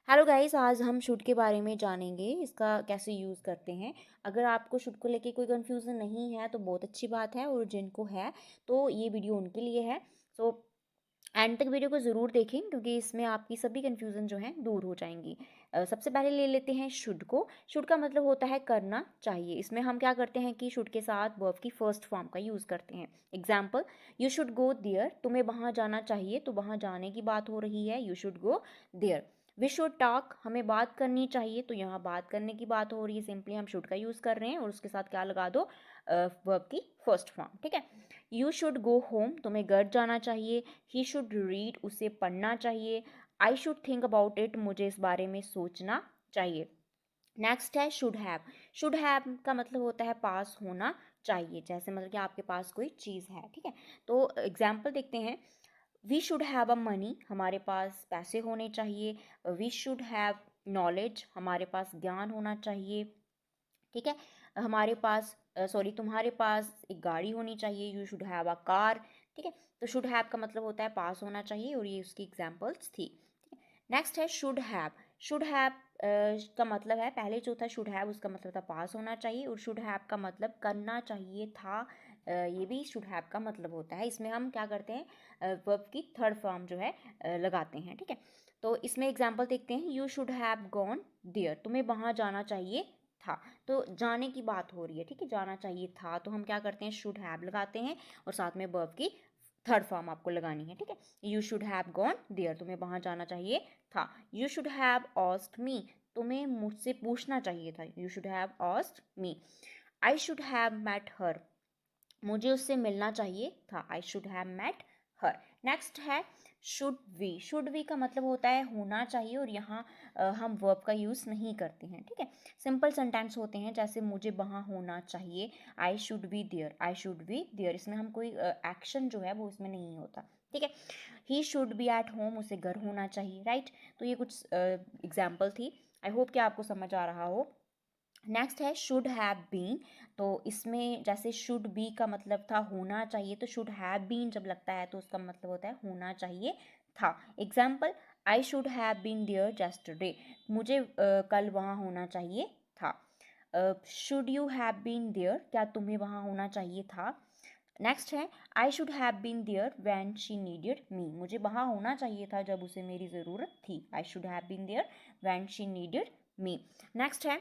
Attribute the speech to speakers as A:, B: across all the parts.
A: Hello guys, आज हम should के बारे में जानेंगे, इसका कैसे यूज़ करते हैं। अगर आपको शुड को लेके कोई कन्फ्यूज़न नहीं है तो बहुत अच्छी बात है, और जिनको है तो ये वीडियो उनके लिए है। सो एंड तक वीडियो को ज़रूर देखें, क्योंकि इसमें आपकी सभी कन्फ्यूज़न जो है दूर हो जाएंगी। सबसे पहले ले लेते हैं शुड को। शुड का मतलब होता है करना चाहिए। इसमें हम क्या करते हैं कि शुड के साथ वर्ब की फर्स्ट फॉर्म का यूज़ करते हैं। Example, you should go there, तुम्हें वहाँ जाना चाहिए, तो वहाँ जाने की बात हो रही है, you should go there. We should talk, हमें बात करनी चाहिए, तो यहाँ बात करने की बात हो रही है, सिंपली हम शुड का यूज़ कर रहे हैं और उसके साथ क्या लगा दो, वर्ब की फर्स्ट फॉर्म। ठीक है। यू शुड गो होम, तुम्हें घर जाना चाहिए। ही शुड रीड, उसे पढ़ना चाहिए। I should think about it, मुझे इस बारे में सोचना चाहिए। नेक्स्ट है शुड हैव। शुड हैव का मतलब होता है पास होना चाहिए, जैसे मतलब कि आपके पास कोई चीज़ है। ठीक है। तो एग्जाम्पल देखते हैं। We should have a money, हमारे पास पैसे होने चाहिए। वी शुड हैव नॉलेज, हमारे पास ज्ञान होना चाहिए। ठीक है। हमारे पास सॉरी तुम्हारे पास एक गाड़ी होनी चाहिए। You should have a car. ठीक है। तो शुड हैव का मतलब होता है पास होना चाहिए, और ये उसकी एग्जाम्पल्स थी। नेक्स्ट है शुड हैव। शुड हैव का मतलब है, पहले जो था शुड हैव उसका मतलब था पास होना चाहिए, और शुड हैव का मतलब करना चाहिए था। ये भी शुड हैव का मतलब होता है। इसमें हम क्या करते हैं, वर्ब की थर्ड फॉर्म जो है लगाते हैं। ठीक है। तो इसमें एग्जाम्पल देखते हैं। You should have gone there, तुम्हें वहाँ जाना चाहिए था। तो जाने की बात हो रही है। ठीक है। जाना चाहिए था, तो हम क्या करते हैं, शुड हैव लगाते हैं और साथ में वर्ब की थर्ड फॉर्म आपको लगानी है। ठीक है। You should have gone there, तुम्हें वहाँ जाना चाहिए था। You should have asked me, तुम्हें मुझसे पूछना चाहिए था। You should have asked me. I should have met her, मुझे उससे मिलना चाहिए था। I should have met her. Next है शुड वी। शुड वी का मतलब होता है होना चाहिए, और यहाँ हम वर्ब का यूज़ नहीं करते हैं। ठीक है। सिंपल सेंटेंस होते हैं, जैसे मुझे वहाँ होना चाहिए, I should be there, I should be there. इसमें हम कोई एक्शन जो है वो इसमें नहीं होता। ठीक है। He should be at home, उसे घर होना चाहिए। राइट। तो ये कुछ एग्जाम्पल थी। आई होप कि आपको समझ आ रहा हो। नेक्स्ट है शुड हैव बीन। तो इसमें जैसे शुड बी का मतलब था होना चाहिए, तो शुड हैव बीन जब लगता है तो उसका मतलब होता है होना चाहिए था। Example, I should have been there yesterday, मुझे कल वहाँ होना चाहिए था। Should you have been there, क्या तुम्हें वहाँ होना चाहिए था। नेक्स्ट है I should have been there when she needed me, मुझे वहाँ होना चाहिए था जब उसे मेरी ज़रूरत थी। I should have been there when she needed me. Next है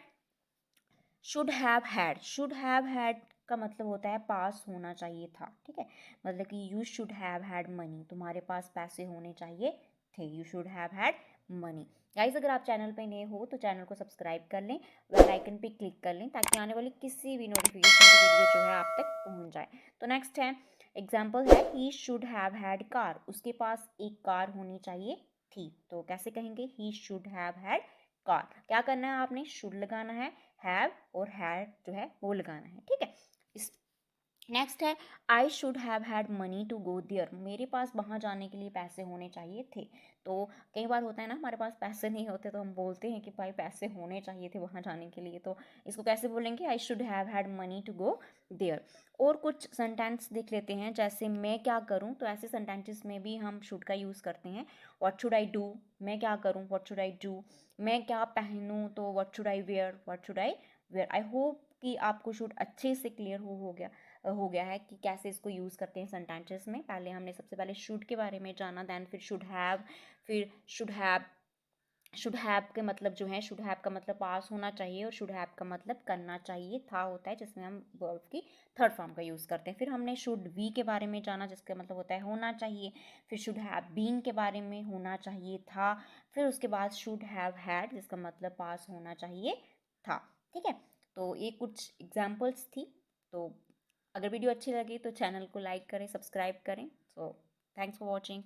A: should have had. Should have had का मतलब होता है पास होना चाहिए था। ठीक है। मतलब कि you should have had money, तुम्हारे पास पैसे होने चाहिए थे। You should have had money. Guys, अगर आप चैनल पे नए हो तो चैनल को सब्सक्राइब कर लें, बेल आइकन पे क्लिक कर लें, ताकि आने वाली किसी भी नोटिफिकेशन की वीडियो जो है आप तक पहुंच जाए। तो नेक्स्ट है एग्जाम्पल है he should have had car, उसके पास एक कार होनी चाहिए थी। तो कैसे कहेंगे, he should have had car. क्या करना है आपने, शुड लगाना है, हैव और हैड जो है वो लगाना है। ठीक है। इस नेक्स्ट है I should have had money to go there, मेरे पास वहाँ जाने के लिए पैसे होने चाहिए थे। तो कई बार होता है ना, हमारे पास पैसे नहीं होते तो हम बोलते हैं कि भाई पैसे होने चाहिए थे वहाँ जाने के लिए। तो इसको कैसे बोलेंगे, I should have had money to go there. और कुछ सेंटेंस देख लेते हैं, जैसे मैं क्या करूँ, तो ऐसे सेंटेंसेस में भी हम शुड का यूज़ करते हैं। व्हाट शुड आई डू, मैं क्या करूँ, व्हाट शुड आई डू। मैं क्या पहनूँ, तो what should I wear, what should I wear. I hope कि आपको शुड अच्छे से क्लियर हो गया है कि कैसे इसको यूज़ करते हैं सेंटेंसेस में। पहले हमने सबसे पहले शुड के बारे में जाना, देन फिर शुड हैव, फिर शुड हैव के मतलब जो है, शुड हैव का मतलब पास होना चाहिए, और शुड हैव का मतलब करना चाहिए था होता है, जिसमें हम वर्ब की थर्ड फॉर्म का यूज़ करते हैं। फिर हमने शुड वी के बारे में जाना, जिसका मतलब होता है होना चाहिए। फिर शुड हैव बीन के बारे में, होना चाहिए था। फिर उसके बाद शुड हैव हैड, जिसका मतलब पास होना चाहिए था। ठीक है। तो ये कुछ एग्जाम्पल्स थी। तो अगर वीडियो अच्छी लगी तो चैनल को लाइक करें, सब्सक्राइब करें। So thanks for watching.